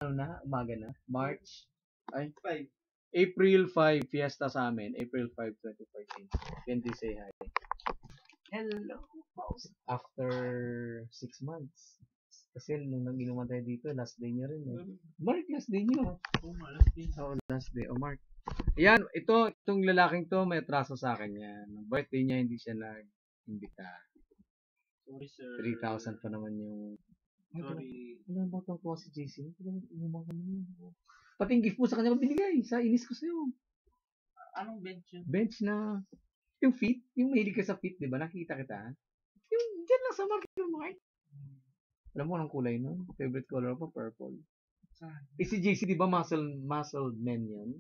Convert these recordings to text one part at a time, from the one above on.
ano na, umaga na. March, ay, 5. April 5, fiesta sa amin. April 5, 2014. Candy, say hi. Hello. After 6 months. Kasi nung nag-inuman tayo dito, last day niya rin eh. Mark, last day niyo. Last day. Oh, Mark. Ayan, itong lalaking to, may atraso sa akin yan. Nung birthday niya, hindi siya nag-imbita. Sorry, sir. 3,000 pa naman yung... Sorry. Alam mo itong kuha si JC? Pati yung gift mo sa kanya ko binigay. Sa inis ko sa'yo. Anong bench yun? Bench na... Yung fit. Yung mahilig ka sa fit, di ba? Nakita kita. Yung dyan lang sa market ng Mark. Alam mo anong kulay nun? Favorite color ko, purple. Saan? Si JC, di ba muscle man yan?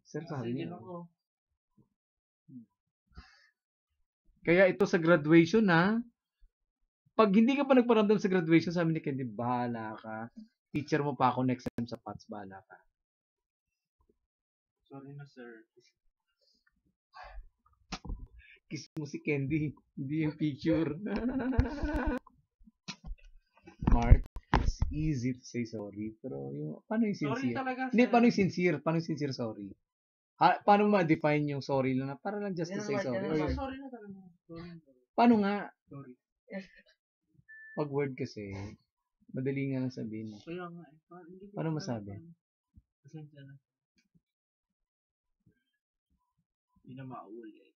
Sir, sabi niya. Ako. Kaya ito sa graduation ha, pag hindi ka pa nagparamdam sa graduation, sabi ni Candy, bahala ka. Teacher mo pa ako next time sa PATS, bahala ka. Sorry na, sir. Kiss mo si Candy, hindi yung picture. Mark, it's easy to say sorry, pero yung, paano yung Sorry sincere? talaga, sir. Hindi, paano yung sincere? Paano yung sincere sorry? Paano ma-define yung sorry lang na para lang just to say sorry? Sorry na talaga. Sorry. Paano nga? Sorry. Pag word kasi, madali nga lang sabihin. Kaya nga eh. Paano masabi? Pasensya na. Hindi na maulit.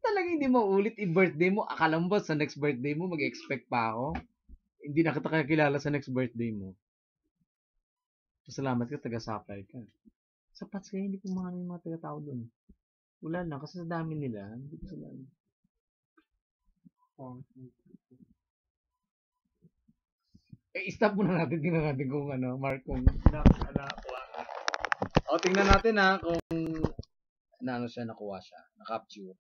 Talaga hindi maulit i-birthday mo. Akala mo ba sa next birthday mo mag-expect pa ako? Hindi na kita kakilala sa next birthday mo. Salamat ka, taga-supply ka. Sa PATS kaya hindi ko yung mga taga-tao dun. Wala lang, kasi sa dami nila, hindi ko sila. Stop muna natin, tingnan natin kung ano, Mark, kung tingnan natin ha, kung ano siya, nakuha siya, na-capture.